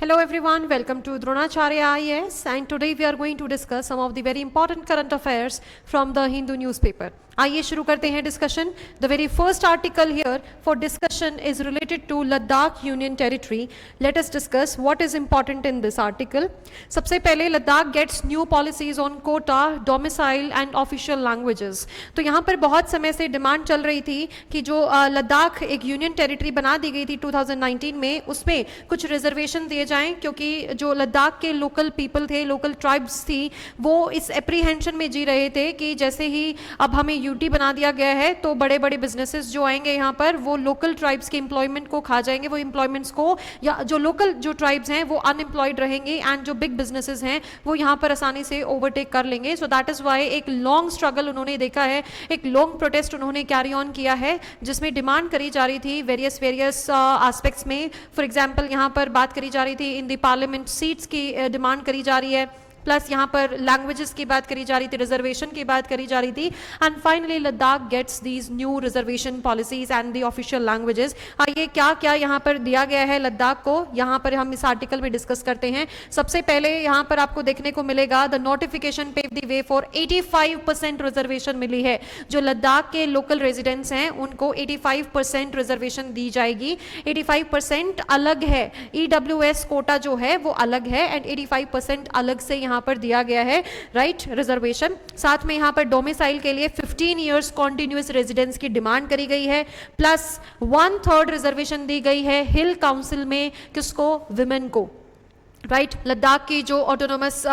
Hello everyone, welcome to Dronacharya IAS, and today we are going to discuss some of the very important current affairs from the Hindu newspaper. आइए शुरू करते हैं discussion. The very first article here for discussion is related to Ladakh union territory. Let us discuss what is important in this article. सबसे पहले Ladakh gets new policies on quota, domicile and official languages. तो यहाँ पर बहुत समय से demand चल रही थी कि जो लद्दाख एक यूनियन टेरिटरी बना दी गई थी 2019 में, उसमें कुछ रिजर्वेशन दिए जाएं, क्योंकि जो लद्दाख के लोकल पीपल थे, लोकल ट्राइब्स थी, वो इस एप्रीहेंशन में जी रहे थे कि जैसे ही अब हमें यूटी बना दिया गया है तो बड़े बड़े बिजनेसेस जो आएंगे यहाँ पर वो लोकल ट्राइब्स के एम्प्लॉयमेंट को खा जाएंगे, वो एम्प्लॉयमेंट्स को, या जो लोकल जो ट्राइब्स हैं वो अनएम्प्लॉयड रहेंगे एंड जो बिग बिजनेसेस हैं वो यहाँ पर आसानी से ओवरटेक कर लेंगे. सो दैट इज वाई एक लॉन्ग स्ट्रगल उन्होंने देखा है, एक लॉन्ग प्रोटेस्ट उन्होंने कैरी ऑन किया है, जिसमें डिमांड करी जा रही थी वेरियस एस्पेक्ट्स में. फॉर एग्जाम्पल यहाँ पर बात करी जा रही थी इन द पार्लियामेंट सीट्स की डिमांड करी जा रही है, प्लस यहाँ पर लैंग्वेजेस की बात करी जा रही थी, रिजर्वेशन की बात करी जा रही थी, and finally Ladakh gets these new reservation policies and the official languages. आइए क्या क्या यहाँ पर दिया गया है लद्दाख को, यहाँ पर हम इस आर्टिकल में डिस्कस करते हैं. सबसे पहले यहाँ पर आपको देखने को मिलेगा the notification paved the way for 85% reservation मिली है. जो लद्दाख के लोकल रेजिडेंट्स हैं उनको 85% रिजर्वेशन दी जाएगी. 85% अलग है, EWS कोटा जो है वो अलग है, एंड 85% अलग से यहाँ पर दिया गया है, राइट, रिजर्वेशन. साथ में यहाँ पर डोमिसाइल के लिए 15 इयर्स कॉन्टिन्यूअस रेजिडेंस की डिमांड करी गई है, प्लस 1/3 रिजर्वेशन दी गई है हिल काउंसिल में. किसको? विमेन को, राइट. लद्दाख की जो ऑटोनोमस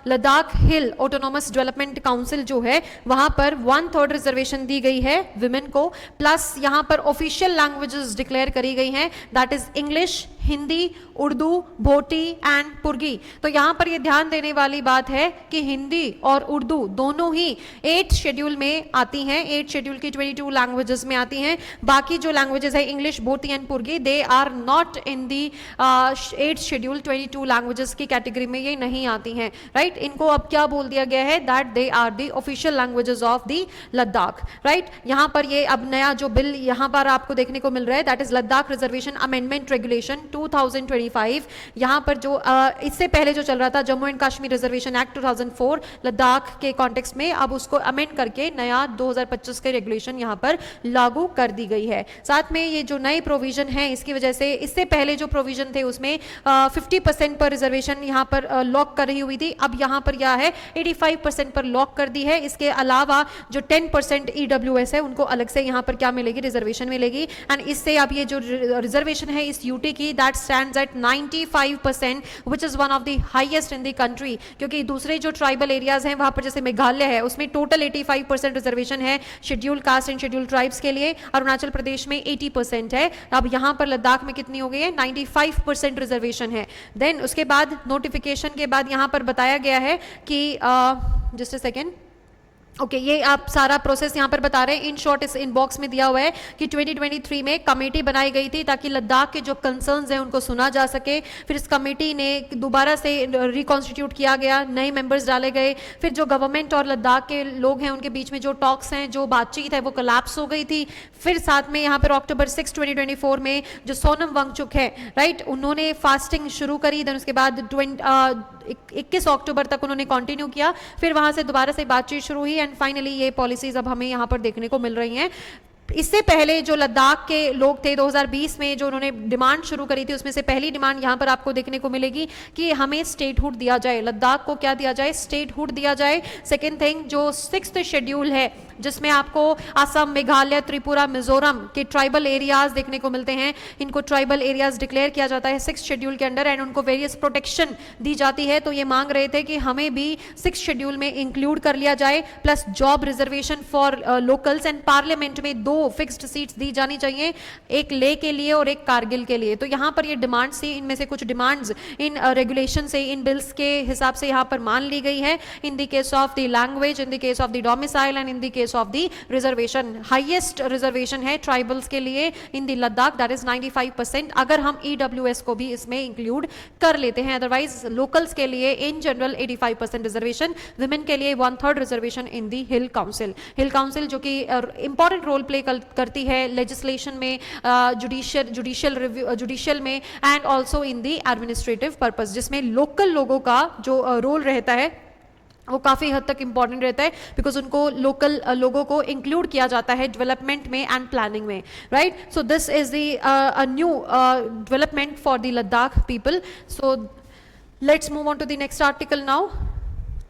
लद्दाख हिल ऑटोनोमस डेवलपमेंट काउंसिल जो है वहां पर 1/3 रिजर्वेशन दी गई है विमेन को, प्लस यहां पर ऑफिशियल लैंग्वेजेस डिक्लेयर करी गई हैं, that is English, Hindi, Urdu, Bhoti and Purgi. तो यहाँ पर ये ध्यान देने वाली बात है कि हिंदी और उर्दू दोनों ही 8th शेड्यूल में आती हैं, 8th शेड्यूल की 22 लैंग्वेजेस में आती हैं. बाकी जो लैंग्वेजेस है English, Bhoti and Purgi, they are not in the 8th schedule 22 languages की कैटेगरी में, ये नहीं आती हैं, राइट. इनको अब क्या बोल दिया गया है, that they are the official languages of the Ladakh, right. यहाँ पर ये अब नया जो बिल यहाँ पर आपको देखने को मिल रहा है, that is Ladakh reservation amendment regulation 2025. यहां पर जो इससे पहले जो चल रहा था Jammu and Kashmir reservation act 2004 Ladakh के कॉन्टेक्स्ट में, अब उसको अमेंड करके नया 2025 के रेगुलेशन यहां पर लागू कर दी गई है. साथ में ये जो नए प्रोविजन है इसकी वजह से इससे पहले जो प्रोविजन थे उसमें 50% पर रिजर्वेशन यहां पर लॉक कर रही हुई थी, अब यहां पर यह है 85% पर लॉक कर दी है. इसके अलावा जो 10% EWS है उनको अलग से यहां पर क्या मिलेगी, रिजर्वेशन मिलेगी. एंड इससे अब ये जो रिजर्वेशन है इस यूटी की, that stands at 95%, which is one of the highest in the country. क्योंकि दूसरे जो ट्राइबल एरियाज हैं वहां पर जैसे मेघालय है उसमें टोटल 85% रिजर्वेशन है schedule caste and schedule tribes के लिए, अरुणाचल प्रदेश में 80% है. अब यहां पर लद्दाख में कितनी हो गई है, 95% रिजर्वेशन है. देन उसके बाद नोटिफिकेशन के बाद यहां पर बताया गया है कि जस्ट अ सेकेंड, ओके ये आप सारा प्रोसेस यहाँ पर बता रहे हैं. इन शॉर्ट इस इनबॉक्स में दिया हुआ है कि 2023 में कमेटी बनाई गई थी ताकि लद्दाख के जो कंसर्न्स हैं उनको सुना जा सके. फिर इस कमेटी ने दोबारा से रिकॉन्स्टिट्यूट किया गया, नए मेंबर्स डाले गए. फिर जो गवर्नमेंट और लद्दाख के लोग हैं उनके बीच में जो टॉक्स हैं, जो बातचीत है वो कोलैप्स हो गई थी. फिर साथ में यहाँ पर अक्टूबर 6, 2024 में जो सोनम वांगचुक है, राइट, उन्होंने फास्टिंग शुरू करी. देन उसके बाद 21 अक्टूबर तक उन्होंने कंटिन्यू किया. फिर वहां से दोबारा से बातचीत शुरू हुई एंड फाइनली ये पॉलिसीज अब हमें यहां पर देखने को मिल रही हैं. इससे पहले जो लद्दाख के लोग थे 2020 में जो उन्होंने डिमांड शुरू करी थी, उसमें से पहली डिमांड यहां पर आपको देखने को मिलेगी कि हमें स्टेटहुड दिया जाए, लद्दाख को क्या दिया जाए, स्टेटहुड दिया जाए. सेकेंड थिंग, जो 6th शेड्यूल है जिसमें आपको असम, मेघालय, त्रिपुरा, मिजोरम के ट्राइबल एरियाज देखने को मिलते हैं, इनको ट्राइबल एरियाज डिक्लेयर किया जाता है 6th शेड्यूल के अंडर एंड उनको वेरियस प्रोटेक्शन दी जाती है. तो ये मांग रहे थे कि हमें भी 6th शेड्यूल में इंक्लूड कर लिया जाए, plus job reservation for locals and parliament में 2 फिक्स्ड सीट्स दी जानी चाहिए, एक ले के लिए और एक कारगिल के लिए. तो यहाँ पर ये डिमांड्स थी, इनमें से कुछ डिमांड्स इन रेगुलेशन से, इन बिल्स के हिसाब से यहाँ पर मान ली गई है. In the case of the language, in the case of the domicile and in the case of the reservation. Highest reservation है ट्राइबल्स के लिए in the Ladakh, that is 95%, अगर हम EWS को भी इसमें इंक्लूड कर लेते हैं. अदरवाइज लोकल्स के लिए इन जनरल 85% रिजर्वेशन, विमेन के लिए 1/3 reservation in the hill council. Hill council जो कि इंपॉर्टेंट रोल प्ले करती है लेजिस्लेशन में, जुडिशियल में, and also in the administrative purpose, जिसमें लोकल लोगों का जो रोल रहता है वो काफ़ी हद तक इंपॉर्टेंट रहता है, बिकॉज उनको लोकल लोगों को इंक्लूड किया जाता है डेवलपमेंट में एंड प्लानिंग में, right. So this is the new development for the Ladakh people. So let's move on to the next article now.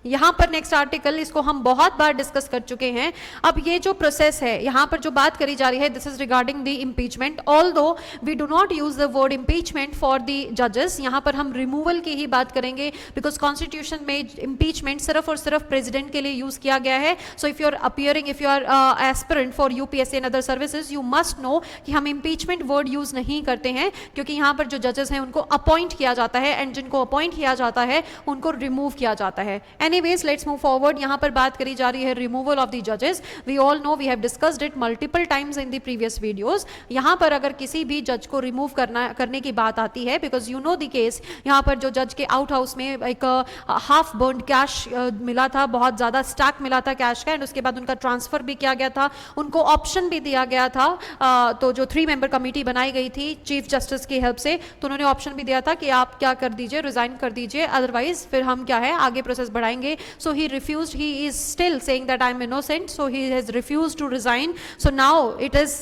यहाँ पर नेक्स्ट आर्टिकल, इसको हम बहुत बार डिस्कस कर चुके हैं. अब ये जो प्रोसेस है, यहाँ पर जो बात करी जा रही है, this is regarding the impeachment. Although we do not use the word impeachment for the जजेस, यहाँ पर हम रिमूवल की ही बात करेंगे, बिकॉज कॉन्स्टिट्यूशन में इम्पीचमेंट सिर्फ और सिर्फ प्रेसिडेंट के लिए यूज किया गया है. So if you are appearing, if you are aspirant for UPSC and other services, you must know कि हम इम्पीचमेंट वर्ड यूज नहीं करते हैं, क्योंकि यहाँ पर जो जजेस हैं उनको अपॉइंट किया जाता है, एंड जिनको अपॉइंट किया जाता है उनको रिमूव किया जाता है. Anyways, let's move forward. यहाँ पर बात करी जा रही है removal of the judges. We all know, we have discussed it multiple times in the previous videos. यहाँ पर अगर किसी भी जज को रिमूव करने की बात आती है, because you know the case, यहाँ पर जो जज के आउट हाउस में एक हाफ बर्न्ड कैश मिला था, बहुत ज़्यादा स्टैक मिला था कैश का, एंड उसके बाद उनका ट्रांसफर भी किया गया था, उनको ऑप्शन भी दिया गया था. तो जो 3 मेंबर कमेटी बनाई गई थी चीफ जस्टिस की हेल्प से, तो उन्होंने ऑप्शन भी दिया था कि आप क्या कर दीजिए, रिजाइन कर दीजिए, अदरवाइज फिर हम क्या है आगे प्रोसेस बढ़ाएंगे. So he refused. He is still saying that I am innocent. So he has refused to resign. So now it is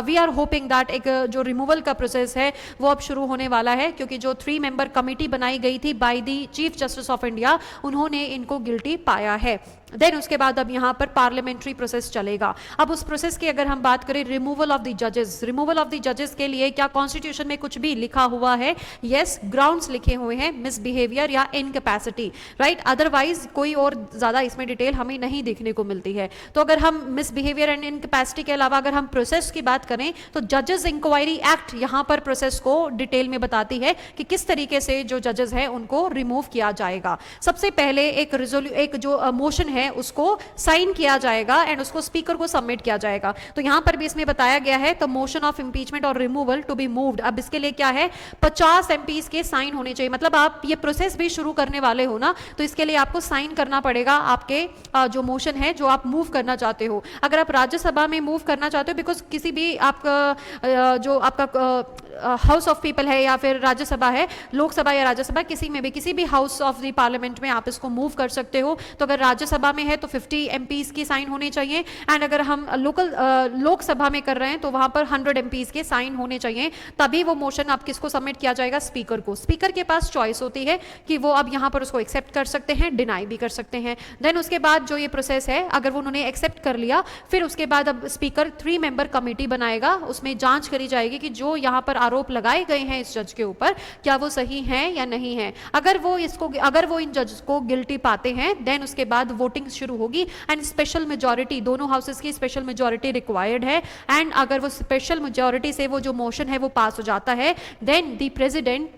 we are hoping that एक जो removal का process है वो अब शुरू होने वाला है, क्योंकि जो 3 member committee बनाई गई थी by the Chief Justice of India, उन्होंने इनको guilty पाया है. देन उसके बाद अब यहाँ पर पार्लियामेंट्री प्रोसेस चलेगा. अब उस प्रोसेस की अगर हम बात करें, रिमूवल ऑफ द जजेस, रिमूवल ऑफ द जजेस के लिए क्या कॉन्स्टिट्यूशन में कुछ भी लिखा हुआ है? यस, ग्राउंड्स लिखे हुए हैं, मिसबिहेवियर या इनकैपेसिटी, राइट. अदरवाइज कोई और ज्यादा इसमें डिटेल हमें नहीं देखने को मिलती है. तो अगर हम मिसबिहेवियर एंड इनकैपेसिटी के अलावा अगर हम प्रोसेस की बात करें, तो जजेस इंक्वायरी एक्ट यहाँ पर प्रोसेस को डिटेल में बताती है कि किस तरीके से जो जजेस है उनको रिमूव किया जाएगा. सबसे पहले एक जो मोशन है उसको साइन किया जाएगा एंड उसको स्पीकर को सबमिट किया जाएगा. तो यहां पर भी इसमें बताया गया है द मोशन ऑफ इंपीचमेंट और रिमूवल टू बी मूव्ड. अब इसके लिए क्या है, 50 एमपीज के साइन होने चाहिए. मतलब आप ये प्रोसेस भी शुरू करने वाले हो ना, तो इसके लिए आपको साइन करना पड़ेगा आपके जो मोशन है जो आप मूव करना चाहते हो. अगर आप राज्यसभा में मूव करना चाहते हो, बिकॉज किसी भी आपका जो आपका हाउस ऑफ पीपल है या फिर राज्यसभा है, लोकसभा या राज्यसभा, किसी में भी किसी भी हाउस ऑफ द पार्लियामेंट में आप इसको मूव कर सकते हो. तो अगर राज्यसभा में है तो 50 एमपीज की साइन होने चाहिए, एंड अगर हम लोकसभा में कर रहे हैं तो वहां पर 100 एमपीज के साइन होने चाहिए. तभी वो मोशन आप किसको सबमिट किया जाएगा, स्पीकर को. स्पीकर के पास चॉइस होती है कि वो अब यहां पर उसको एक्सेप्ट कर सकते हैं, डिनाई भी कर सकते हैं. देन उसके बाद जो ये प्रोसेस है, अगर वो उन्होंने एक्सेप्ट कर लिया, फिर उसके बाद अब स्पीकर 3 मेंबर कमेटी बनाएगा. उसमें जांच करी जाएगी कि जो यहां पर आरोप लगाए गए हैं इस जज के ऊपर, क्या वो सही हैं या नहीं है. अगर वो इन जज को गिल्टी पाते हैं, देन उसके बाद वोटिंग शुरू होगी, एंड स्पेशल मेजॉरिटी, दोनों हाउसेस की स्पेशल मेजॉरिटी रिक्वायर्ड है. एंड अगर वो स्पेशल मेजॉरिटी से वो जो मोशन है वो पास हो जाता है, then the president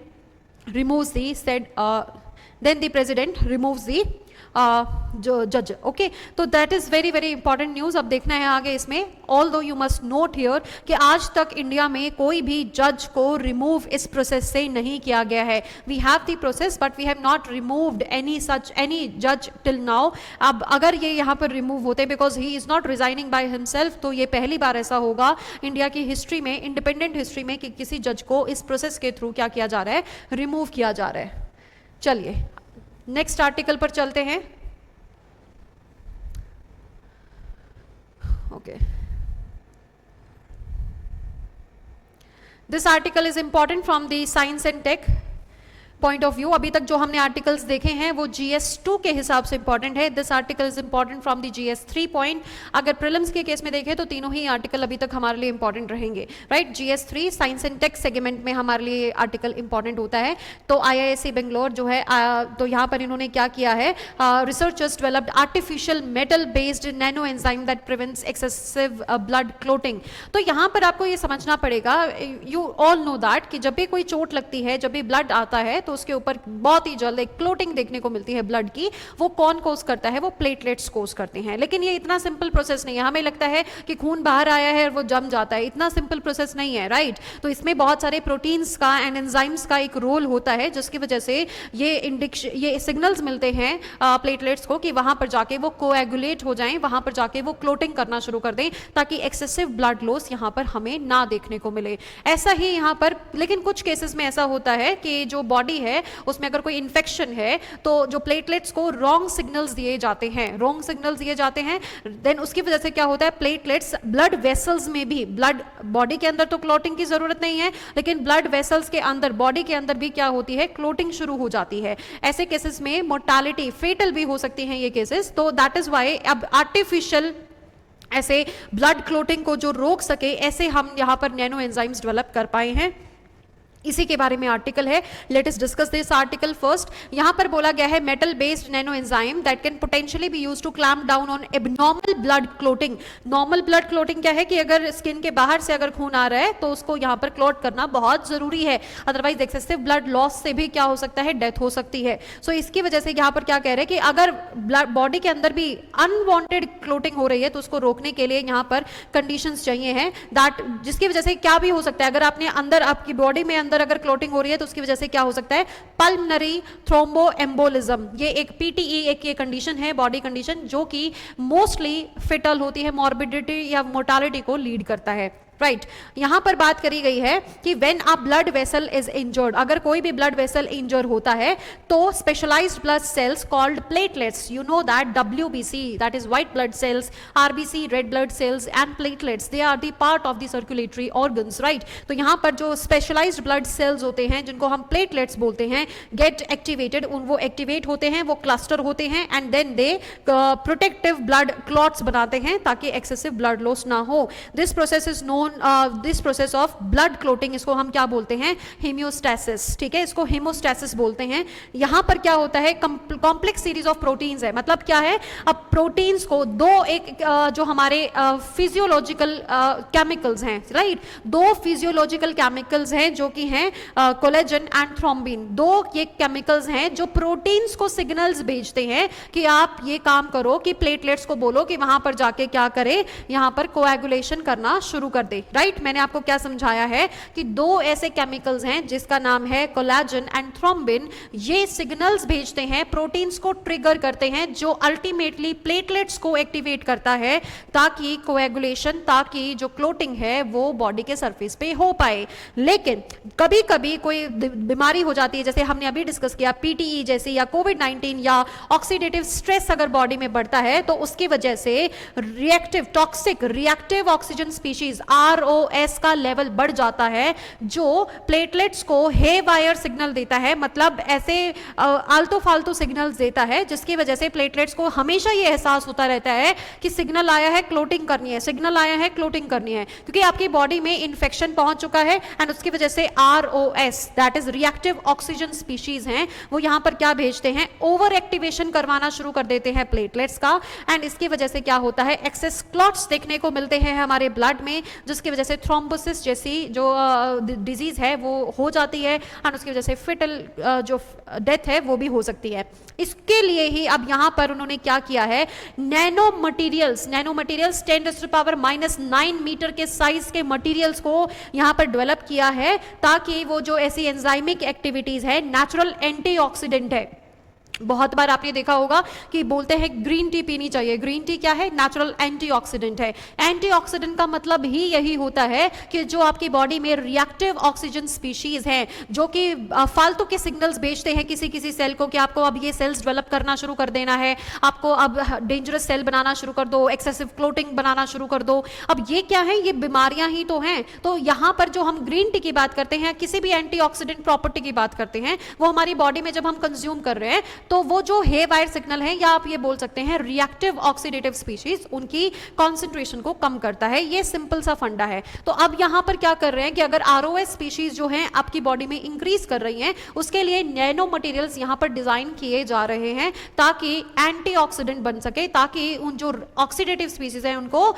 removes the जो जज. ओके, तो that is very very important news. अब देखना है आगे इसमें. Although you must note here कि आज तक इंडिया में कोई भी जज को रिमूव इस प्रोसेस से नहीं किया गया है. We have the process but we have not removed any जज टिल नाउ. अब अगर ये यहाँ पर रिमूव होते, because he is not resigning by himself, तो ये पहली बार ऐसा होगा इंडिया की हिस्ट्री में, इंडिपेंडेंट हिस्ट्री में, कि किसी जज को इस प्रोसेस के थ्रू क्या किया जा रहा है, रिमूव किया जा रहा है. चलिए नेक्स्ट आर्टिकल पर चलते हैं. Okay, this article is important from the science and tech point of view. अभी तक जो हमने आर्टिकल्स देखे हैं वो GS2 के हिसाब से इंपॉर्टेंट है. This article is important from the GS3 point. अगर प्रीलिम्स के केस में देखें तो तीनों ही आर्टिकल अभी तक हमारे लिए इंपॉर्टेंट रहेंगे, right. GS3 science and tech segment में हमारे लिए आर्टिकल इंपॉर्टेंट होता है. तो IISc बेंगलोर जो है, तो यहाँ पर इन्होंने क्या किया है, researchers developed artificial metal based nano enzyme that prevents excessive blood clotting. तो यहाँ पर आपको ये समझना पड़ेगा, यू ऑल नो दैट कि जब भी कोई चोट लगती है, जब भी ब्लड आता है, तो तो उसके ऊपर बहुत ही जल्द एक क्लोटिंग देखने को मिलती है ब्लड की। वो कौन कोज करता है? वो प्लेटलेट्स कोज करते हैं। लेकिन ये इतना सिंपल प्रोसेस नहीं है। हमें लगता है कि खून बाहर आया है और वो जम जाता है, इतना सिंपल प्रोसेस नहीं है, राइट? तो इसमें बहुत सारे प्रोटीन्स का एंड एंजाइम्स का एक रोल होता है, जिसकी वजह से ये सिग्नल्स मिलते हैं प्लेटलेट्स को कि वहां पर जाके वो कोएगुलेट हो जाएं, वहां पर जाके वो क्लोटिंग करना शुरू कर दें, ताकि एक्सेसिव ब्लड लॉस यहां पर हमें ना देखने को मिले। ऐसा ही यहां पर, लेकिन कुछ केसेस में ऐसा होता है कि जो बॉडी है उसमें अगर कोई इंफेक्शन है तो जो प्लेटलेट्स को रॉन्ग सिग्नल्स दिए जाते हैं, देन उसकी वजह से क्या होता है, प्लेटलेट्स ब्लड वेसल्स में भी, ब्लड बॉडी के अंदर तो क्लोटिंग की जरूरत नहीं है, लेकिन ब्लड वेसल्स के अंदर, बॉडी के अंदर भी क्या होती है, क्लोटिंग शुरू हो जाती है। ऐसे केसेस में मोर्टालिटी, फेटल भी हो सकती हैं ये केसेस। तो दैट इज व्हाई अब आर्टिफिशियल ऐसे ब्लड क्लोटिंग को जो रोक सके, ऐसे हम यहां पर नैनो एंजाइम्स डेवलप कर पाए हैं। इसी के बारे में आर्टिकल है। Let us discuss this article first. यहां पर बोला गया है metal based nano enzyme that can potentially be used to clamp down on abnormal blood clotting. Normal blood clotting क्या है कि अगर स्किन के बाहर से अगर खून आ रहा है तो उसको यहां पर क्लोट करना बहुत जरूरी है, अदरवाइज एक्सेसिव ब्लड लॉस से भी क्या हो सकता है, डेथ हो सकती है। सो इसकी वजह से यहां पर क्या कह रहे हैं कि अगर बॉडी के अंदर भी अनवांटेड क्लोटिंग हो रही है तो उसको रोकने के लिए यहां पर कंडीशंस चाहिए हैं, दैट जिसकी वजह से क्या भी हो सकता है, अगर आपने अंदर आपकी बॉडी में अगर क्लोटिंग हो रही है तो उसकी वजह से क्या हो सकता है, पल्मनरी थ्रोम्बोएम्बोलिज्म। ये एक पीटीई एक ये कंडीशन है, बॉडी कंडीशन, जो कि मोस्टली फेटल होती है, मॉर्बिडिटी या मोर्टालिटी को लीड करता है, राइट। यहां पर बात करी गई है कि when a blood vessel is injured, अगर कोई भी ब्लड वेसल इंजर होता है तो specialised blood cells called platelets, you know that WBC, that is white blood cells, RBC red blood cells and platelets, they are the part of the circulatory organs, right. तो यहां पर जो specialised blood sales होते हैं जिनको हम platelets बोलते हैं, गेट एक्टिवेटेड, वो एक्टिवेट होते हैं, वो क्लस्टर होते हैं and then they protective blood clots बनाते हैं ताकि एक्सेसिव ब्लड लॉस ना हो। This process is known, this process of blood clotting, इसको हम क्या बोलते हैं, हेमियोस्टेसिस, ठीक है, इसको हेमोस्टेसिस बोलते हैं। यहां पर क्या होता है, कॉम्प्लेक्स सीरीज ऑफ प्रोटीन्स है। मतलब क्या है, अब प्रोटीन्स को जो हमारे फिजियोलॉजिकल केमिकल्स हैं, राइट, दो फिजियोलॉजिकल केमिकल्स हैं जो कि हैं कोलेजन एंड थ्रोम्बिन। दो ये केमिकल्स हैं जो प्रोटीन्स को सिग्नल्स भेजते हैं कि आप ये काम करो, कि प्लेटलेट्स को बोलो कि वहां पर जाके क्या करे, यहां पर कोएगुलेशन करना शुरू कर दे, राइट। मैंने आपको क्या समझाया है कि दो ऐसे केमिकल्स हैं जिसका नाम है कोलेजन एंड थ्रोम्बिन। ये सिग्नल्स भेजते हैं, प्रोटीन्स को ट्रिगर करते हैं, जो अल्टीमेटली प्लेटलेट्स को एक्टिवेट करता है ताकि कोएगुलेशन, ताकि जो क्लोटिंग है वो बॉडी के सरफेस पे हो पाए। लेकिन कभी कभी कोई बीमारी हो जाती है, जैसे हमने अभी डिस्कस किया पीटीई जैसी, या कोविड-19 या ऑक्सीडेटिव स्ट्रेस अगर बॉडी में बढ़ता है तो उसकी वजह से reactive toxic reactive oxygen species ROS का लेवल बढ़ जाता है, जो प्लेटलेट्स को हे वायर सिग्नल देता है, मतलब ऐसे आलतू फालतू सिग्नल्स देता है, जिसकी वजह से प्लेटलेट्स को हमेशा ये एहसास होता रहता है कि सिग्नल आया है, क्लोटिंग करनी है, सिग्नल आया है, क्लोटिंग करनी है, क्योंकि आपकी बॉडी में इंफेक्शन पहुंच चुका है एंड उसकी वजह से ROS that is reactive oxygen species हैं, वो यहां पर क्या भेजते हैं, ओवर एक्टिवेशन करवाना शुरू कर देते हैं प्लेटलेट्स का, एंड इसकी वजह से क्या होता है, एक्सेस क्लॉट्स देखने को मिलते हैं हमारे ब्लड में, जिसकी वजह से थ्रोम्बोसिस जैसी जो डिजीज है वो हो जाती है एंड उसकी वजह से फेटल जो डेथ है वो भी हो सकती है। इसके लिए ही अब यहां पर उन्होंने क्या किया है, नैनो मटेरियल्स 10⁻⁹ मीटर के साइज के मटेरियल्स को यहां पर डेवलप किया है, ताकि वो जो ऐसी एंजाइमिक एक्टिविटीज है, नेचुरल एंटीऑक्सीडेंट है। बहुत बार आपने देखा होगा कि बोलते हैं ग्रीन टी पीनी चाहिए, ग्रीन टी क्या है, नेचुरल एंटीऑक्सीडेंट है। एंटीऑक्सीडेंट का मतलब ही यही होता है कि जो आपकी बॉडी में रिएक्टिव ऑक्सीजन स्पीशीज हैं, जो कि फालतू के सिग्नल्स भेजते हैं किसी किसी सेल को कि आपको अब ये सेल्स डेवलप करना शुरू कर देना है, आपको अब डेंजरस सेल बनाना शुरू कर दो, एक्सेसिव क्लोटिंग बनाना शुरू कर दो। अब ये क्या है, ये बीमारियां ही तो हैं। तो यहां पर जो हम ग्रीन टी की बात करते हैं, किसी भी एंटीऑक्सीडेंट प्रॉपर्टी की बात करते हैं, वो हमारी बॉडी में जब हम कंज्यूम कर रहे हैं तो वो जो हे वायर सिग्नल है, या आप ये बोल सकते हैं रिएक्टिव ऑक्सीडेटिव स्पीशीज, उनकी कॉन्सेंट्रेशन को कम करता है। ये सिंपल सा फंडा है। तो अब यहां पर क्या कर रहे हैं कि अगर आरओएस स्पीशीज जो हैं आपकी बॉडी में इंक्रीज कर रही हैं, उसके लिए नैनो मटेरियल्स यहां पर डिजाइन किए जा रहे हैं ताकि एंटीऑक्सीडेंट बन सके, ताकि उन जो ऑक्सीडेटिव स्पीशीज हैं उनको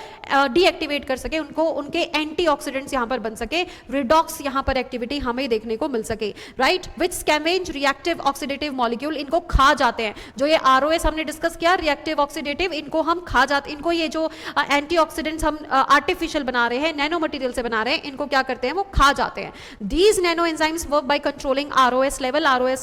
डीएक्टिवेट कर सके, उनको उनके एंटीऑक्सीडेंट्स यहां पर बन सके, रिडॉक्स यहां पर एक्टिविटी हमें देखने को मिल सके, राइट। विच स्कैवेंज रिएक्टिव ऑक्सीडेटिव मॉलिक्यूल, इनको खा जाते हैं। जो ये आरओएस हमने डिस्कस किया रिएक्टिव ऑक्सीडेटिव, इनको हम खा जाते, इनको ये जो एंटीऑक्सीडेंट्स हम आर्टिफिशियल बना रहे हैं, नैनो मटेरियल से बना रहे हैं, इनको क्या करते हैं, वो खा जाते हैं। These nano enzymes work by controlling ROS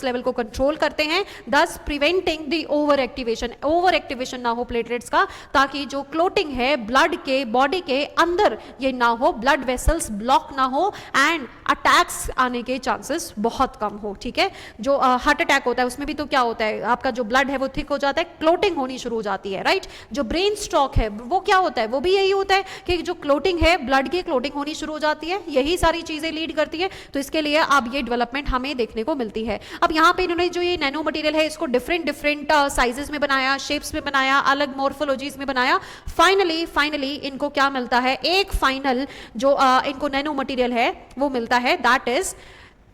level को कंट्रोल करते हैं, thus preventing the over activation ना हो प्लेटलेट्स का, ताकि जो क्लोटिंग है ब्लड के, बॉडी के अंदर ये ना हो, ब्लड वेसल्स ब्लॉक ना हो एंड अटैक्स आने के चांसेस बहुत कम हो, ठीक है। जो हार्ट अटैक होता है उसमें भी तो क्या होता है, आपका जो ब्लड है वो थिक हो जाता है, क्लोटिंग होनी शुरू हो जाती है, राइट। जो ब्रेन स्ट्रोक है वो क्या होता है, वो भी यही होता है कि जो क्लोटिंग है ब्लड की क्लोटिंग होनी शुरू हो जाती है, यही सारी चीजें लीड करती है। तो इसके लिए अब ये डेवलपमेंट हमें देखने को मिलती है। अब यहाँ पे इन्होंने जो ये नैनो मटेरियल है इसको डिफरेंट साइजेस में बनाया, शेप्स में बनाया, अलग मॉर्फोलॉजीज में बनाया। फाइनली इनको क्या मिलता है, एक फाइनल जो इनको नैनो मटेरियल है वो मिलता है, that is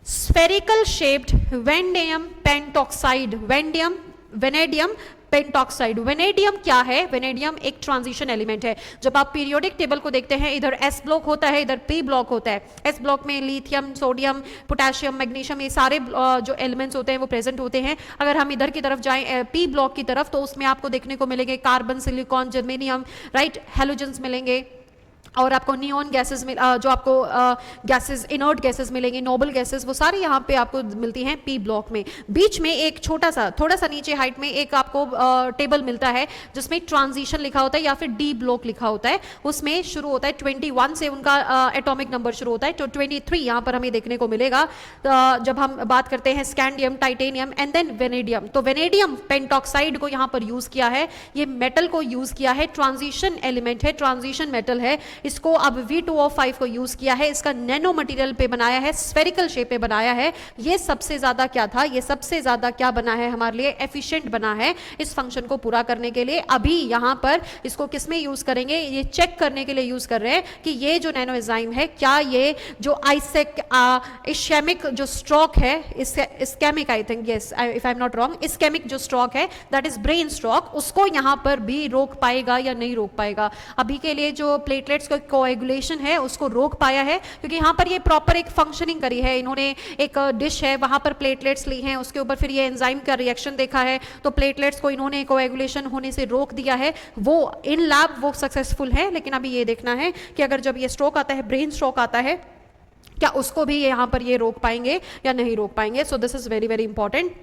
spherical shaped vanadium pentoxide, vanadium pentoxide. Vanadium क्या है, वेनेडियम एक ट्रांजिशन एलिमेंट है। जब आप पीरियोडिक टेबल को देखते हैं, इधर एस ब्लॉक होता है, इधर पी ब्लॉक होता है। एस ब्लॉक में लिथियम, सोडियम, पोटेशियम, मैग्नीशियम, ये सारे जो एलिमेंट्स होते हैं वो प्रेजेंट होते हैं। अगर हम इधर की तरफ जाएं पी ब्लॉक की तरफ, तो उसमें आपको देखने को मिलेंगे carbon, silicon, germanium, right, halogens मिलेंगे, और आपको नियॉन गैसेस में जो आपको गैसेस, इनर्ट गैसेस मिलेंगे, नोबल गैसेस, वो सारी यहाँ पे आपको मिलती हैं पी ब्लॉक में। बीच में एक थोड़ा सा नीचे हाइट में एक आपको टेबल मिलता है जिसमें ट्रांजिशन लिखा होता है या फिर डी ब्लॉक लिखा होता है। उसमें शुरू होता है 21 से उनका एटॉमिक नंबर शुरू होता है, तो 23 यहाँ पर हमें देखने को मिलेगा जब हम बात करते हैं scandium, titanium and then vanadium. तो वेनेडियम पेंटॉक्साइड को यहाँ पर यूज किया है, ये मेटल को यूज किया है, ट्रांजिशन एलिमेंट है, ट्रांजिशन मेटल है। इसको अब V2O5 को यूज किया है, इसका नैनो मटेरियल पे बनाया है, स्फेरिकल शेप पे बनाया है। ये सबसे ज्यादा क्या था, ये सबसे ज्यादा क्या बना है, हमारे लिए एफिशिएंट बना है इस फंक्शन को पूरा करने के लिए। अभी यहां पर इसको किसमें यूज करेंगे, ये चेक करने के लिए यूज कर रहे हैं कि ये जो नैनो एंजाइम है, क्या ये जो इस्केमिक जो स्ट्रोक है, ischaemic, I think, yes, if I am not wrong, ischaemic जो स्ट्रोक है, दैट इज ब्रेन स्ट्रोक, उसको यहां पर भी रोक पाएगा या नहीं रोक पाएगा। अभी के लिए जो प्लेटलेट्स का कोएगुलेशन है उसको रोक पाया है, क्योंकि यहाँ पर ये प्रॉपर एक फंक्शनिंग करी है इन्होंने। एक डिश है, वहां पर प्लेटलेट्स ली हैं, उसके ऊपर फिर ये एंजाइम का रिएक्शन देखा है, तो प्लेटलेट्स को इन्होंने कोएगुलेशन होने से रोक दिया है। वो इन लैब वो सक्सेसफुल है, लेकिन अभी ये देखना है कि अगर जब ये स्ट्रोक आता है, ब्रेन स्ट्रोक आता है, क्या उसको भी यहाँ पर ये रोक पाएंगे या नहीं रोक पाएंगे। सो this is very very important.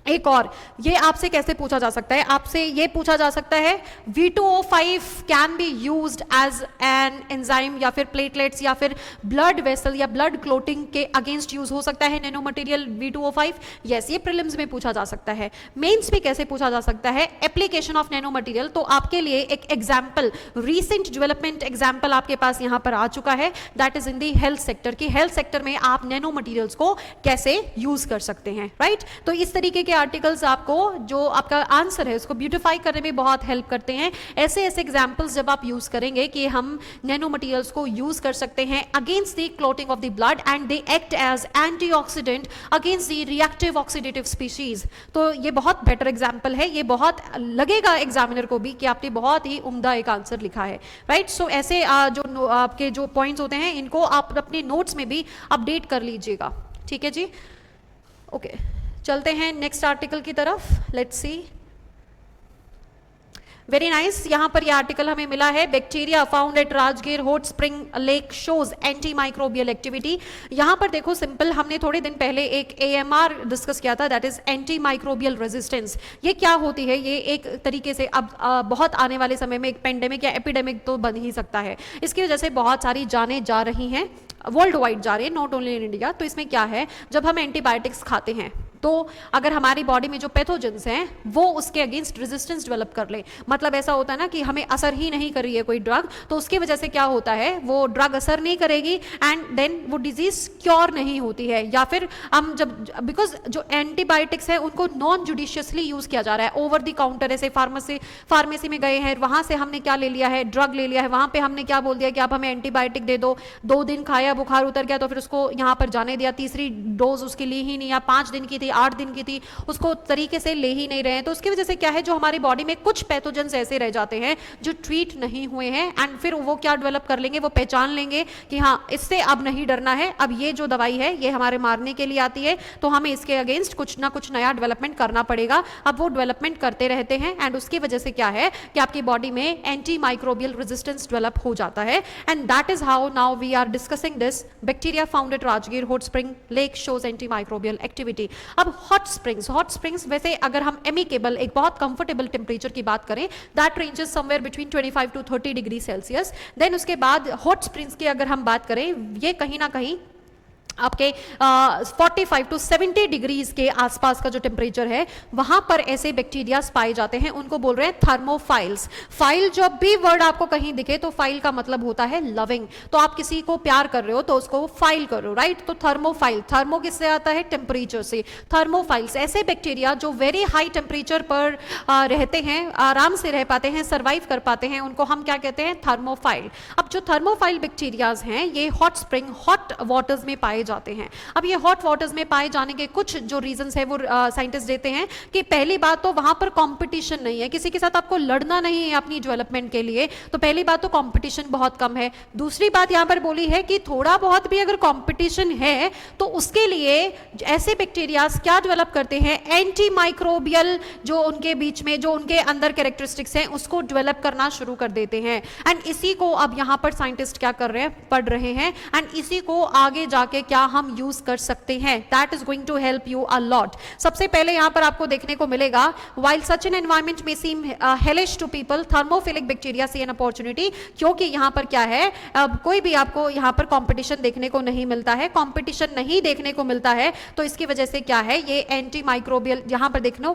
एक और ये आपसे कैसे पूछा जा सकता है, आपसे ये पूछा जा सकता है V2O5 can be used as an enzyme, या फिर प्लेटलेट्स या फिर ब्लड वेसल या ब्लड क्लोटिंग के अगेंस्ट यूज हो सकता है नैनो मटेरियल V2O5। यस, ये प्रीलिम्स में पूछा जा सकता है। मेंस में कैसे पूछा जा सकता है, एप्लीकेशन ऑफ नैनो मटेरियल। तो आपके लिए एक एग्जाम्पल, रीसेंट डेवलपमेंट एग्जाम्पल आपके पास यहाँ पर आ चुका है, that is in the health sector की। हेल्थ सेक्टर में आप नैनो मटेरियल्स को कैसे यूज कर सकते हैं, राइट। तो इस तरीके के आर्टिकल्स आपको जो आपका आंसर है उसको ब्यूटिफाई करने में बहुत हेल्प करते हैं। ऐसे एग्जांपल्स जब आप यूज करेंगे कि हम नैनो मटेरियल्स को यूज कर सकते हैं against the clotting of the blood and they act as antioxidant against the reactive oxidative species, तो ये बहुत बेटर एग्जांपल है। ये बहुत लगेगा एग्जामिनर को भी कि आपने बहुत ही उम्दा एक आंसर लिखा है, राइट। सो ऐसे जो आपके जो पॉइंट्स होते हैं इनको आप अपने नोट्स में भी अपडेट कर लीजिएगा, ठीक है जी। ओके, चलते हैं नेक्स्ट आर्टिकल की तरफ। Let's see, very nice. यहाँ पर यह आर्टिकल हमें मिला है, bacteria found at Rajgir hot spring lake shows anti microbial activity. यहाँ पर देखो सिंपल, हमने थोड़े दिन पहले एक AMR डिस्कस किया था, that is anti microbial resistance. ये क्या होती है, ये एक तरीके से अब बहुत आने वाले समय में एक पेंडेमिक या एपिडेमिक तो बन ही सकता है। इसकी वजह से बहुत सारी जानें जा रही हैं, वर्ल्ड वाइड जा रही है, नॉट ओनली इन इंडिया। तो इसमें क्या है, जब हम एंटीबायोटिक्स खाते हैं तो अगर हमारी बॉडी में जो पैथोजेंस हैं वो उसके अगेंस्ट रेजिस्टेंस डेवलप कर ले, मतलब ऐसा होता है ना कि हमें असर ही नहीं कर रही है कोई ड्रग, तो उसकी वजह से क्या होता है, वो ड्रग असर नहीं करेगी एंड देन वो डिजीज क्योर नहीं होती है। या फिर हम जब, बिकॉज जो एंटीबायोटिक्स है उनको नॉन जुडिशियसली यूज किया जा रहा है, ओवर द काउंटर, ऐसे फार्मेसी में गए हैं, वहां से हमने क्या ले लिया है, ड्रग ले लिया है, वहां पे हमने क्या बोल दिया कि आप हमें एंटीबायोटिक दे दो, 2 दिन खाया, बुखार उतर गया, तो फिर उसको यहाँ पर जाने दिया, तीसरी डोज उसकी ली ही नहीं, या 5 दिन की थी, 8 दिन की थी, उसको तरीके से ले ही नहीं रहे हैं। तो उसकी वजह से क्या है, जो हमारी बॉडी में कुछ पैथोजेंस ऐसे रह जाते हैं जो ट्रीट नहीं हुए हैं एंड फिर वो क्या डेवलप कर लेंगे, वो पहचान लेंगे कि हाँ इससे अब नहीं डरना है, अब ये जो दवाई है ये हमारे मारने के लिए आती है, तो हमें इसके अगेंस्ट कुछ ना कुछ नया डेवलपमेंट करना पड़ेगा। अब वो डेवलपमेंट करते रहते हैं एंड उसकी वजह से क्या है कि आपकी बॉडी में एंटी माइक्रोबियल रेजिस्टेंस डेवलप हो जाता है and that is how now we are discussing this bacteria found at Rajgir hot spring lake shows anti microbial activity. अब हॉट स्प्रिंग्स वैसे अगर हम एमिकेबल एक बहुत कंफर्टेबल टेम्परेचर की बात करें, that ranges somewhere between 25 to 30 degree Celsius. Then उसके बाद हॉट स्प्रिंग्स की अगर हम बात करें, ये कहीं ना कहीं आपके 45 to 70 डिग्रीज के आसपास का जो टेम्परेचर है वहां पर ऐसे बैक्टीरिया पाए जाते हैं, उनको बोल रहे हैं थर्मोफाइल्स। फाइल जब भी वर्ड आपको कहीं दिखे तो फाइल का मतलब होता है लविंग, तो आप किसी को प्यार कर रहे हो तो उसको फाइल कर रहे हो, राइट। तो थर्मोफाइल, थर्मो किससे आता है, टेम्परेचर से। थर्मोफाइल्स ऐसे बैक्टीरिया जो वेरी हाई टेम्परेचर पर रहते हैं, आराम से रह पाते हैं, सर्वाइव कर पाते हैं, उनको हम क्या कहते हैं, थर्मोफाइल। अब जो थर्मोफाइल बैक्टीरियाज हैं ये हॉट स्प्रिंग, हॉट वाटर्स में पाए जाते हैं। अब ये हॉट वाटर्स में पाए जाने के कुछ जो रीजंस है वो साइंटिस्ट देते हैं कि पहली बात तो वहां पर कंपटीशन नहीं है, किसी के साथ आपको लड़ना नहीं है अपनी डेवलपमेंट के लिए, तो पहली बात तो कंपटीशन बहुत कम है। दूसरी बात यहां पर बोली है कि थोड़ा बहुत भी अगर कंपटीशन है तो उसके लिए ऐसे बैक्टीरियाज क्या डेवलप करते हैं, एंटी माइक्रोबियल जो उनके बीच में जो उनके अंदर कैरेक्टरिस्टिक्स हैं उसको डेवलप करना शुरू कर देते हैं एंड इसी को अब यहां पर साइंटिस्ट क्या कर रहे हैं, पढ़ रहे हैं एंड इसी को आगे जाके क्या हम यूज कर सकते हैं, that is going to help you a lot. सबसे पहले यहां पर आपको देखने को मिलेगा, while such an environment may seem hellish to people, thermophilic bacteria see an opportunity, क्योंकि यहां पर क्या है, कोई भी आपको यहां पर कंपटीशन देखने को नहीं मिलता है, कंपटीशन नहीं देखने को मिलता है, तो इसकी वजह से क्या है, ये एंटी माइक्रोबियल यहां पर देखना,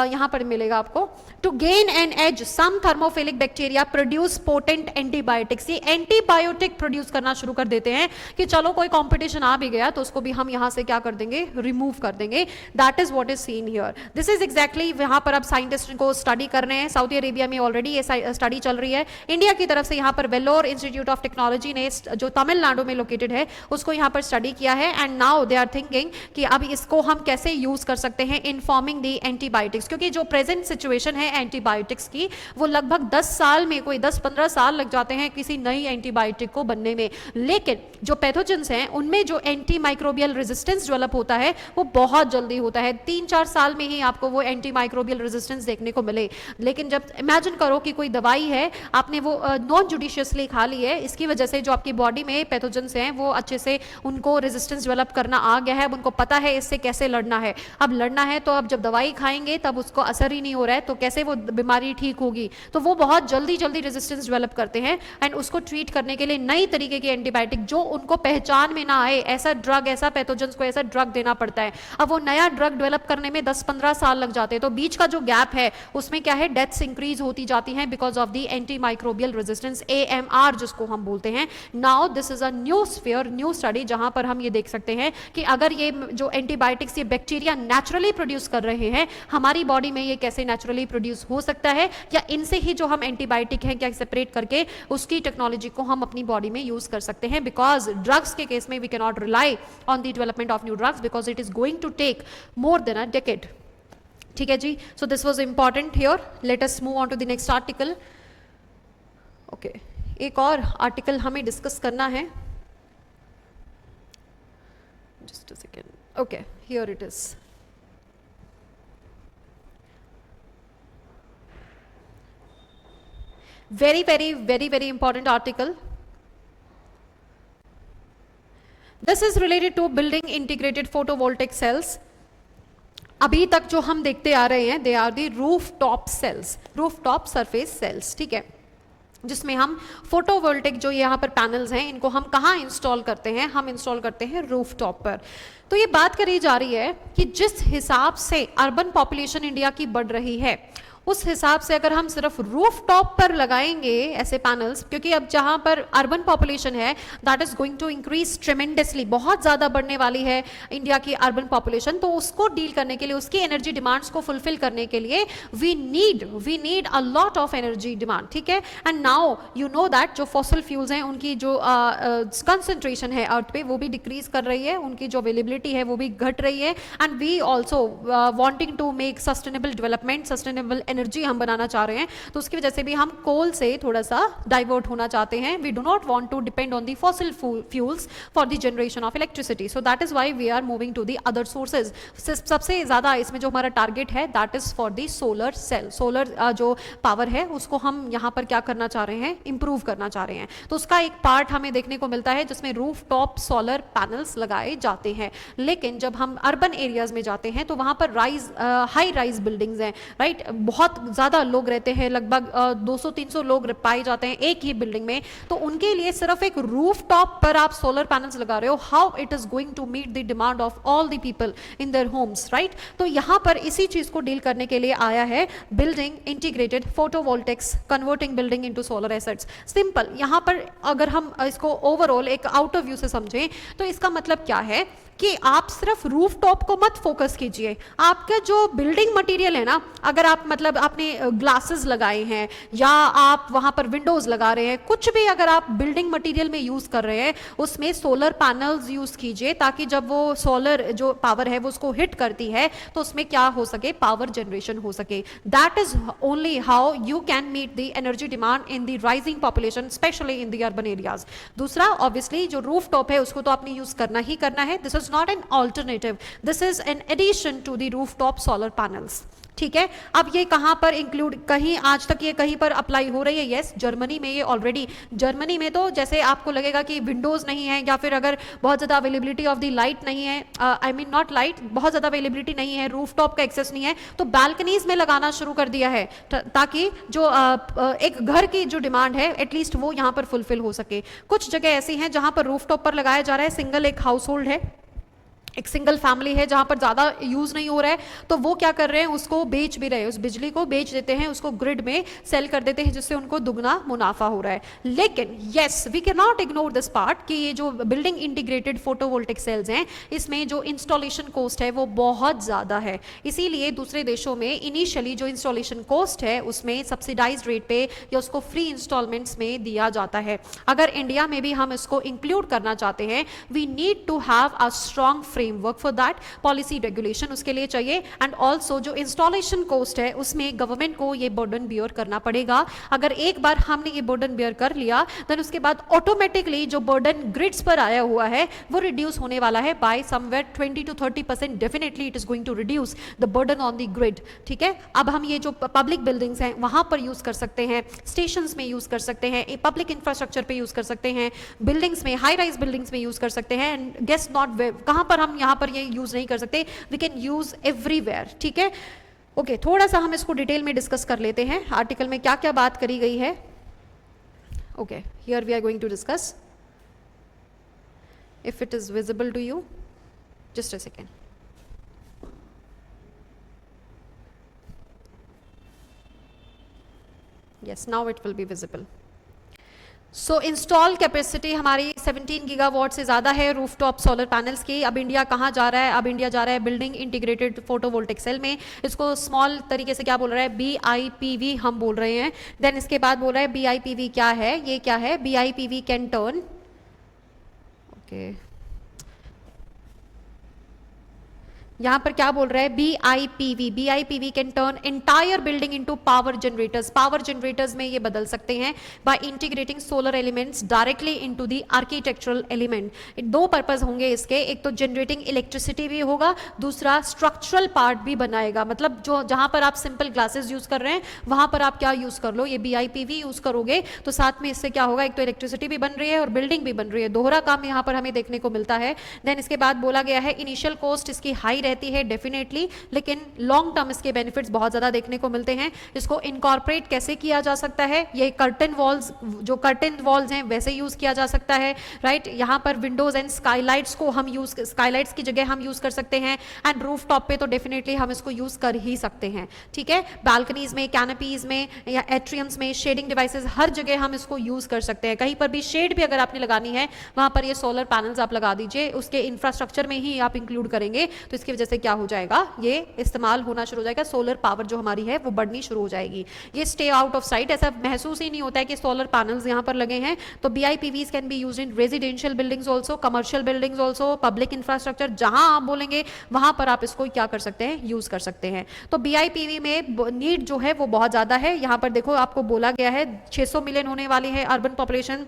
यहां पर मिलेगा आपको, to gain an edge some thermophilic bacteria produce potent antibiotics, ये एंटीबायोटिक प्रोड्यूस करना शुरू कर देते हैं कि चलो कोई कंपटीशन आ भी गया तो उसको भी हम यहां से क्या कर देंगे, रिमूव कर देंगे। That is what is seen here, this is exactly वहां पर अब साइंटिस्ट को स्टडी कर रहे हैं। सऊदी अरेबिया में ऑलरेडी ये स्टडी चल रही है, इंडिया की तरफ से यहां पर वेल्लोर इंस्टीट्यूट ऑफ टेक्नोलॉजी ने जो तमिलनाडु में लोकेटेड है उसको यहां पर स्टडी किया है and now they are thinking कि अब इसको हम कैसे यूज कर सकते हैं इन फॉर्मिंग दी एंटीबायोटिक्स, क्योंकि जो प्रेजेंट सिचुएशन है एंटीबायोटिक्स की वो लगभग 10 साल में, कोई 10-15 साल लग जाते हैं किसी नई एंटीबायोटिक को बनने में, लेकिन जो पैथोजेंस हैं उनमें जो एंटी माइक्रोबियल रेजिस्टेंस डेवलप होता है वो बहुत जल्दी होता है, 3-4 साल में ही आपको वो एंटी माइक्रोबियल रेजिस्टेंस देखने को मिले। लेकिन जब इमेजिन करो कि कोई दवाई है आपने वो नॉन जुडिशियसली खा ली है, इसकी वजह से जो आपकी बॉडी में पैथोजेंस हैं वो अच्छे से उनको रेजिस्टेंस डेवलप करना आ गया है, अब उनको पता है इससे कैसे लड़ना है। अब लड़ना है तो अब जब दवाई खाएंगे तब उसको असर ही नहीं हो रहा है तो कैसे वो बीमारी ठीक होगी, तो वो बहुत जल्दी जल्दी रेजिस्टेंस डेवलप करते हैं एंड उसको ट्रीट करने के लिए नई तरीके की एंटीबायोटिक जो उनको पहचान में ना आए, ऐसा ड्रग, ऐसा पैथोजेंस को ऐसा ड्रग देना पड़ता है। अब वो नया ड्रग डेवलप करने में 10-15 साल लग जाते हैं, तो बीच का जो गैप है उसमें क्या है, डेथ्स इंक्रीज होती जाती हैं because of the anti microbial resistance, AMR जिसको हम बोलते हैं। Now this is a new sphere, new study जहां पर हम ये देख सकते हैं कि अगर ये जो एंटीबायोटिक्स ये बैक्टीरिया नेचुरली प्रोड्यूस कर रहे हैं हमारी बॉडी में, ये कैसे नेचुरली प्रोड्यूस हो सकता है या इनसे ही जो हम एंटीबायोटिक है क्या सेपरेट करके उसकी टेक्नोलॉजी को हम अपनी बॉडी में यूज कर सकते हैं, बिकॉज ड्रग्स के केस में we can not rely on the development of new drugs because it is going to take more than a decade. ठीक है जी, so this was important here, let us move on to the next article. Okay, एक और article हमें discuss करना है, just a second. Okay, here it is. very important article. This is related to building integrated photovoltaic cells. अभी तक जो हम देखते आ रहे हैं they are the roof top cells, roof top surface cells, ठीक है। जिसमें हम फोटोवोल्टिक जो यहाँ पर पैनल्स हैं इनको हम कहाँ इंस्टॉल करते हैं, हम इंस्टॉल करते हैं रूफटॉप पर। तो ये बात करी जा रही है कि जिस हिसाब से अर्बन पॉपुलेशन इंडिया की बढ़ रही है उस हिसाब से अगर हम सिर्फ रूफ टॉप पर लगाएंगे ऐसे पैनल्स, क्योंकि अब जहां पर अर्बन पॉपुलेशन है that is going to increase tremendously, बहुत ज़्यादा बढ़ने वाली है इंडिया की अर्बन पॉपुलेशन, तो उसको डील करने के लिए, उसकी एनर्जी डिमांड्स को फुलफिल करने के लिए we need a lot of energy demand, ठीक है। And now you know that जो फॉसिल फ्यूल्स हैं उनकी जो कंसंट्रेशन है अर्थ पे वो भी डिक्रीज कर रही है, उनकी जो अवेलेबिलिटी है वो भी घट रही है। And we also wanting to make sustainable development, sustainable energy हम बनाना चाह रहे हैं, तो उसकी वजह से भी हम कोल से थोड़ा सा डाइवर्ट होना चाहते हैं। We do not want to depend on the fossil fuels for the generation of electricity, so that is why we are moving to the other sources. सबसे ज्यादा इसमें जो हमारा टारगेट है that is for the solar cell, solar जो power है उसको हम यहाँ पर क्या करना चाह रहे हैं, इंप्रूव करना चाह रहे हैं। तो उसका एक पार्ट हमें देखने को मिलता है जिसमें रूफ टॉप सोलर पैनल्स लगाए जाते हैं। लेकिन जब हम अर्बन एरियाज में जाते हैं तो वहां पर हाई राइज बिल्डिंग्स हैं, राइट, बहुत ज़्यादा लोग रहते हैं, लगभग 200-300 लोग पाए जाते हैं एक ही बिल्डिंग में, तो उनके लिए सिर्फ एक रूफ टॉप पर आप सोलर पैनल्स लगा रहे हो, how it is going to meet the demand of all the people in their homes, right. तो यहाँ पर इसी चीज को डील करने के लिए आया है building integrated photovoltaics converting building into solar assets. Simple, यहाँ पर अगर हम इसको ओवरऑल एक आउटर व्यू से समझें तो इसका मतलब क्या है कि आप सिर्फ रूफ टॉप को मत फोकस कीजिए, आपका जो बिल्डिंग मटेरियल है ना, अगर आप मतलब आपने ग्लासेस लगाए हैं या आप वहां पर विंडोज लगा रहे हैं, कुछ भी अगर आप बिल्डिंग मटेरियल में यूज कर रहे हैं उसमें सोलर पैनल्स यूज कीजिए, ताकि जब वो सोलर जो पावर है वो उसको हिट करती है तो उसमें क्या हो सके, पावर जनरेशन हो सके। That is only how you can meet the energy demand in the rising population specially in the urban areas. दूसरा, ऑब्वियसली जो रूफ टॉप है उसको तो आपने यूज करना ही करना है, this is not an alternative, this is an addition to the rooftop solar panels, ठीक है। अब ये कहां पर इंक्लूड, कहीं आज तक ये कहीं पर अप्लाई हो रही है, यस, जर्मनी में ये ऑलरेडी, जर्मनी में तो जैसे आपको लगेगा कि विंडोज नहीं है या फिर अगर बहुत ज़्यादा अवेलेबिलिटी ऑफ द लाइट नहीं है, आई मीन नॉट लाइट, बहुत ज़्यादा अवेलेबिलिटी नहीं है, रूफटॉप का एक्सेस नहीं है, तो बालकनीज में लगाना शुरू कर दिया है ताकि जो एक घर की जो डिमांड है एटलीस्ट वो यहाँ पर फुलफिल हो सके। कुछ जगह ऐसी हैं जहाँ पर रूफटॉप पर लगाया जा रहा है, सिंगल एक हाउस होल्ड है, एक सिंगल फैमिली है जहां पर ज़्यादा यूज़ नहीं हो रहा है, तो वो क्या कर रहे हैं, उसको बेच भी रहे हैं, उस बिजली को बेच देते हैं, उसको ग्रिड में सेल कर देते हैं जिससे उनको दुगना मुनाफा हो रहा है। लेकिन yes, we can not ignore this part कि ये जो बिल्डिंग इंटीग्रेटेड फोटोवोल्टिक सेल्स हैं इसमें जो इंस्टॉलेशन कॉस्ट है वो बहुत ज़्यादा है, इसीलिए दूसरे देशों में इनिशियली जो इंस्टॉलेशन कॉस्ट है उसमें सब्सिडाइज रेट पे या उसको फ्री इंस्टॉलमेंट्स में दिया जाता है। अगर इंडिया में भी हम इसको इंक्लूड करना चाहते हैं, we need to have a strong framework for that, policy regulation उसके लिए चाहिए, एंड ऑल्सो जो इंस्टॉलेशन कॉस्ट है उसमें गवर्नमेंट को ये बर्डन बियर करना पड़ेगा। अगर एक बार हमने ये बर्डन बियर कर लिया देन उसके बाद ऑटोमेटिकली जो बर्डन ग्रिड्स पर आया हुआ है वो रिड्यूस होने वाला है by somewhere 20 to 30%, definitely it is going to reduce the burden on the grid, ठीक है। अब हम ये जो पब्लिक बिल्डिंग्स हैं वहां पर यूज कर सकते हैं, स्टेशंस में यूज कर सकते हैं, पब्लिक इंफ्रास्ट्रक्चर पे यूज कर सकते हैं, बिल्डिंग्स में, हाई राइज बिल्डिंग्स में यूज कर सकते हैं, एंड गेस नॉट कहां पर हम यहाँ पर ये यूज नहीं कर सकते, वी कैन यूज एवरीवेयर, ठीक है। ओके, थोड़ा सा हम इसको डिटेल में डिस्कस कर लेते हैं, आर्टिकल में क्या क्या बात करी गई है। Okay, here we are going to discuss, if it is visible to you, just a second. Yes, now it will be visible. So install capacity हमारी 17 गीगावाट से ज़्यादा है रूफटॉप सोलर पैनल्स की। अब इंडिया कहाँ जा रहा है, अब इंडिया जा रहा है बिल्डिंग इंटीग्रेटेड फोटोवोल्टिक सेल में, इसको स्मॉल तरीके से क्या बोल रहा है, BIPV हम बोल रहे हैं। देन इसके बाद बोल रहा है BIPV क्या है, ये क्या है, BIPV कैन टर्न, ओके, यहाँ पर क्या बोल रहा है, BIPV can turn entire building into power generators, power generators में ये बदल सकते हैं by integrating solar elements directly into the architectural element. दो पर्पस होंगे इसके, एक तो जनरेटिंग इलेक्ट्रिसिटी भी होगा, दूसरा स्ट्रक्चरल पार्ट भी बनाएगा, मतलब जो जहां पर आप सिंपल ग्लासेस यूज कर रहे हैं वहां पर आप क्या यूज कर लो, ये BIPV यूज करोगे तो साथ में इससे क्या होगा, एक तो इलेक्ट्रिसिटी भी बन रही है और बिल्डिंग भी बन रही है, दोहरा काम यहाँ पर हमें देखने को मिलता है। देन इसके बाद बोला गया है इनिशियल कॉस्ट इसकी हाई रहती है डेफिनेटली, लेकिन लॉन्ग टर्म इसके बेनिफिट्स बहुत ज़्यादा देखने को मिलते हैं। इसको इनकॉर्पोरेट कैसे किया जा सकता है, ये कर्टन वॉल्स, जो कर्टन वॉल्स हैं वैसे यूज़ किया जा सकता है, राइट। यहाँ पर विंडोज़ एंड स्काईलाइट्स को हम स्काईलाइट्स की जगह हम यूज़ कर सकते हैं, एंड रूफ टॉप पे तो डेफिनेटली हम इसको यूज़ कर ही सकते हैं, ठीक है। बालकनीज में, कैनपीज में या एट्रियम्स में, शेडिंग डिवाइसेस हर जगह हम इसको यूज़ कर सकते हैं। कहीं पर भी शेड भी अगर आपने लगानी है वहाँ पर ये सोलर पैनल्स आप लगा दीजिए, उसके इंफ्रास्ट्रक्चर में ही आप इंक्लूड करेंगे तो इसकी वजह से क्या हो जाएगा, ये इस्तेमाल होना शुरू हो जाएगा, सोलर पावर जो हमारी है वो बढ़नी शुरू हो जाएगी। ये स्टे आउट ऑफ साइट, ऐसा महसूस ही नहीं होता है कि सोलर पैनल्स यहाँ पर लगे हैं। तो BIPVs can be used in residential buildings also, commercial buildings also, public infrastructure, जहां आप बोलेंगे वहां पर आप इसको क्या कर सकते हैं, यूज कर सकते हैं। तो BIPV में नीड जो है वो बहुत ज्यादा है। यहाँ पर देखो आपको बोला गया है 600 मिलियन होने वाली है अर्बन पॉपुलेशन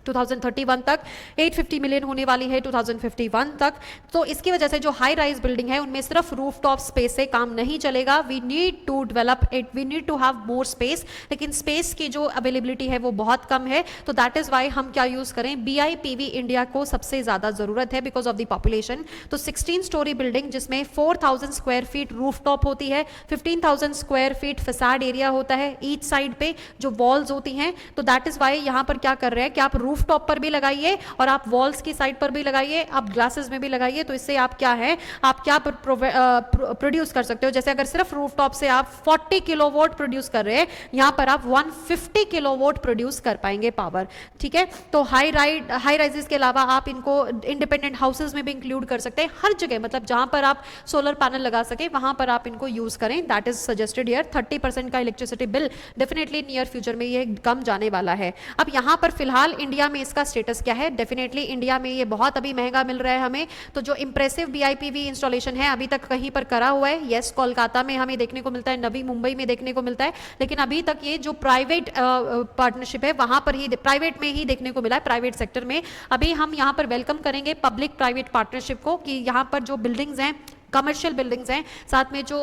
2031 तक, 850 मिलियन होने वाली है 2051 तक। तो इसकी वजह से जो हाई राइज बिल्डिंग है उनमें सिर्फ रूफ टॉप स्पेस से काम नहीं चलेगा, we need to develop it, we need to have more space, लेकिन स्पेस की जो अवेलेबिलिटी है वो बहुत कम है। तो दैट इज वाई हम क्या यूज करें, BIPV इंडिया को सबसे ज्यादा जरूरत है बिकॉज ऑफ द पॉपुलेशन। तो 16 स्टोरी बिल्डिंग जिसमें 4000 स्क्वायर फीट रूफ टॉप होती है, 15,000 स्क्वायर फीट फसाड एरिया होता है ईच साइड पे जो वॉल्स होती हैं। तो दैट इज वाई यहाँ पर क्या कर रहे हैं कि आप रूफ टॉप पर भी लगाइए और आप वॉल्स की साइड पर भी लगाइए, आप ग्लासेस में भी लगाइए। तो इससे आप क्या है, आप क्या प्रोड्यूस कर सकते हो। जैसे अगर सिर्फ रूफ टॉप से आप 40 किलोवाट प्रोड्यूस कर रहे हैं, यहाँ पर आप 150 किलोवाट प्रोड्यूस कर पाएंगे पावर, ठीक है। तो हाई राइजेस के अलावा आप इनको इंडिपेंडेंट हाउसेज में भी इंक्लूड कर सकते हैं, हर जगह, मतलब जहां पर आप सोलर पैनल लगा सके वहां पर आप इनको यूज करें। That is suggested year. 30% का electricity bill definitely near future में ये कम जाने वाला है। अब यहाँ पर फिलहाल इंडिया में इसका स्टेटस क्या है, डेफिनेटली इंडिया में ये बहुत अभी महंगा मिल रहा है हमें। तो जो इंप्रेसिव BIPV इंस्टॉलेशन है अभी तक कहीं पर करा हुआ है, यस कोलकाता में हमें देखने को मिलता है, नवी मुंबई में देखने को मिलता है, लेकिन अभी तक ये जो प्राइवेट पार्टनरशिप है वहां पर ही, प्राइवेट में ही देखने को मिला है, प्राइवेट सेक्टर में। अभी हम यहाँ पर वेलकम करेंगे पब्लिक प्राइवेट पार्टनरशिप को कि यहाँ पर जो बिल्डिंग्स हैं, कमर्शियल बिल्डिंग्स हैं, साथ में जो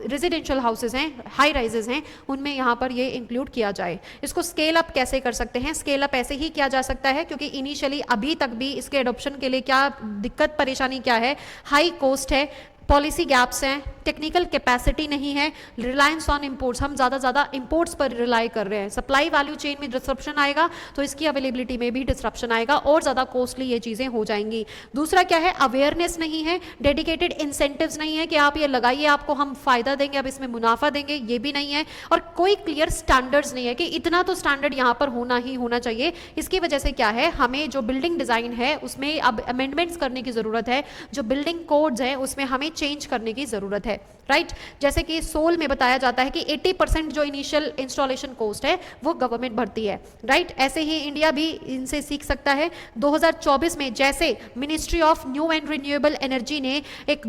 रेजिडेंशियल हाउसेज हैं, हाई राइजेस हैं, उनमें यहाँ पर ये इंक्लूड किया जाए। इसको स्केल अप कैसे कर सकते हैं, स्केल अप ऐसे ही किया जा सकता है क्योंकि इनिशियली अभी तक भी इसके एडॉप्शन के लिए क्या दिक्कत परेशानी क्या है, हाई कॉस्ट है, पॉलिसी गैप्स हैं, टेक्निकल कैपेसिटी नहीं है, रिलायंस ऑन इंपोर्ट्स, हम ज़्यादा इंपोर्ट्स पर रिलाई कर रहे हैं। सप्लाई वैल्यू चेन में डिस्रप्शन आएगा तो इसकी अवेलेबिलिटी में भी डिस्रप्शन आएगा और ज़्यादा कॉस्टली ये चीज़ें हो जाएंगी। दूसरा क्या है, अवेयरनेस नहीं है, डेडिकेटेड इंसेंटिव्स नहीं है कि आप ये लगाइए आपको हम फ़ायदा देंगे, अब इसमें मुनाफा देंगे, ये भी नहीं है। और कोई क्लियर स्टैंडर्ड्स नहीं है कि इतना तो स्टैंडर्ड यहाँ पर होना ही होना चाहिए। इसकी वजह से क्या है, हमें जो बिल्डिंग डिज़ाइन है उसमें अब अमेंडमेंट्स करने की ज़रूरत है, जो बिल्डिंग कोड्स हैं उसमें हमें चेंज करने की ज़रूरत है, राइट। जैसे कि सोल में बताया जाता है कि 80% जो इनिशियल इंस्टॉलेशन कॉस्ट है वो गवर्नमेंट भरती है, राइट। ऐसे ही इंडिया भी इनसे सीख सकता है। 2024 में जैसे ministry of new and renewable energy ने एक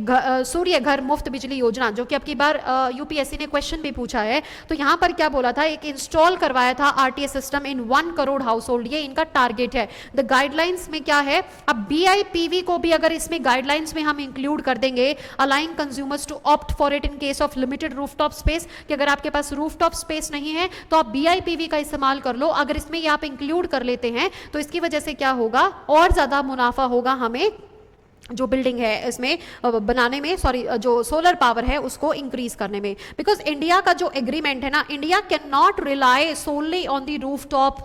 सूर्य घर मुफ्त बिजली योजना, जो कि अब की बार UPSC ने क्वेश्चन भी पूछा है, तो यहाँ पर क्या बोला था, एक इंस्टॉल करवाया था RTS system in 1 crore house hold, ये इनका टारगेट है। द गाइडलाइंस में क्या है, अब BIPV को भी अगर इसमें गाइडलाइंस में हम इंक्लूड कर देंगे, allowing consumers to opt for it in case of limited rooftop space, कि अगर आपके पास रूफटॉप स्पेस नहीं है तो आप BIPV का इस्तेमाल कर लो। अगर इसमें ये आप इंक्लूड कर लेते हैं तो इसकी वजह से क्या होगा, और ज्यादा मुनाफा होगा हमें जो बिल्डिंग है इसमें बनाने में, सॉरी जो सोलर पावर है उसको इंक्रीज करने में। बिकॉज इंडिया का जो एग्रीमेंट है ना, India can not rely solely on the roof top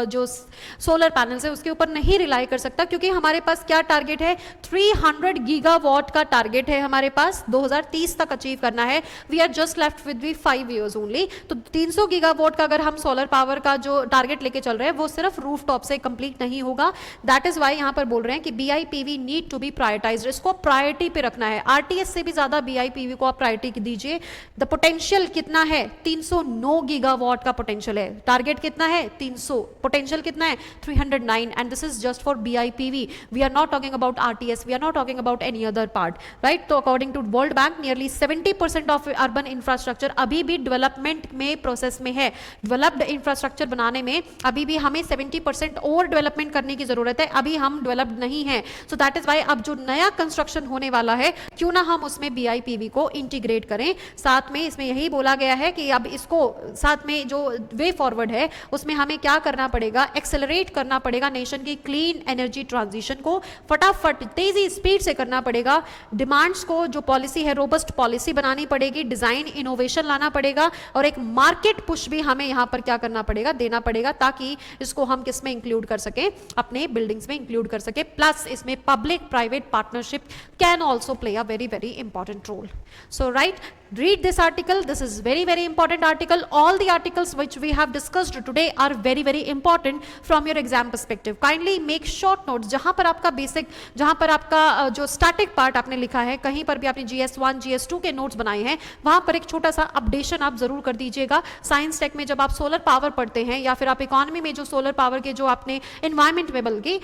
जो सोलर पैनल्स है उसके ऊपर नहीं रिलाई कर सकता, क्योंकि हमारे पास क्या टारगेट है, 300 गीगावाट का टारगेट है हमारे पास, 2030 तक अचीव करना है। We are just left with 5 years only. तो 300 गीगावाट का अगर हम सोलर पावर का जो टारगेट लेके चल रहे हैं वो सिर्फ रूफ टॉप से कंप्लीट नहीं होगा। दैट इज वाई यहाँ पर बोल रहे हैं कि BIPV need to be prioritised, इसको प्रायोरिटी पे रखना है। RTS से भी ज्यादा BIPV को आप प्रायोरिटी दीजिए। द पोटेंशियल कितना है, 309 गीगावाट का पोटेंशियल है, टारगेट कितना है 300, पोटेंशियल कितना है 309, and this is just for BIPV। We are not talking about RTS, we are not talking about any other part, right. तो according to world bank nearly 70% of urban infrastructure अभी भी development में process में है। Developed infrastructure बनाने में अभी भी हमें 70% और डेवलपमेंट करने की जरूरत है, अभी हम डेवलप्ड नहीं है। सो दैट इज वाई अब जो नया कंस्ट्रक्शन होने वाला है क्यों ना हम उसमें BIPV को इंटीग्रेट करें। साथ में इसमें यही बोला गया है कि अब इसको साथ में जो वे फॉरवर्ड है उसमें हमें क्या करना पड़ेगा, एक्सेलरेट करना पड़ेगा नेशन की क्लीन एनर्जी ट्रांजिशन को, फटाफट तेजी स्पीड से करना पड़ेगा। डिमांड्स को जो पॉलिसी है रोबस्ट पॉलिसी बनानी पड़ेगी, डिजाइन इनोवेशन लाना पड़ेगा और एक मार्केट पुश भी हमें यहाँ पर क्या करना पड़ेगा, देना पड़ेगा, ताकि इसको हम किस में इंक्लूड कर सके, अपने बिल्डिंग्स में इंक्लूड कर सके। प्लस इसमें public private partnership can also play a very very important role. So right, read this article. This is very very important article. All the articles which we have discussed today are very very important from your exam perspective. Kindly make short notes. जहां पर आपका basic, जहां पर आपका जो static part आपने लिखा है, कहीं पर भी आपने GS1 GS2 के नोट्स बनाए हैं, वहां पर एक छोटा सा अपडेशन आप जरूर कर दीजिएगा। साइंस टेक में जब आप सोलर पावर पढ़ते हैं या फिर आप इकोनॉमी में जो सोलर पावर के जो आपने एनवायरमेंट में, बल्कि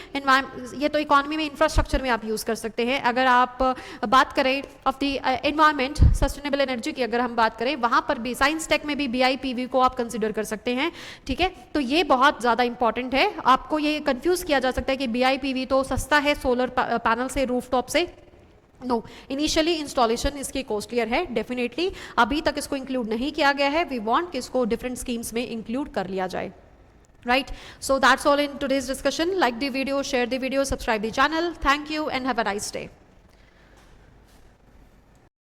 ये तो इकोनॉमी में इंफ्रास्ट्रक्चर में आप यूज कर सकते हैं। अगर आप बात करें of the environment sustainable energy की, अगर हम बात करें वहां पर भी साइंस टेक में भी BIPV को आप कंसीडर कर सकते हैं। ठीक है, तो ये बहुत ज्यादा इंपॉर्टेंट है। आपको ये कंफ्यूज किया जा सकता है कि BIPV तो सस्ता है सोलर पैनल से, रूफटॉप से। नो, इनिशियली इंस्टॉलेशन इसकी कॉस्टलियर है डेफिनेटली। अभी तक इसको इंक्लूड नहीं किया गया है। वी वांट कि इसको डिफरेंट स्कीम्स में इंक्लूड कर लिया जाए। Right, so that's all in today's discussion. Like the video, share the video, subscribe the channel. Thank you and have a nice day.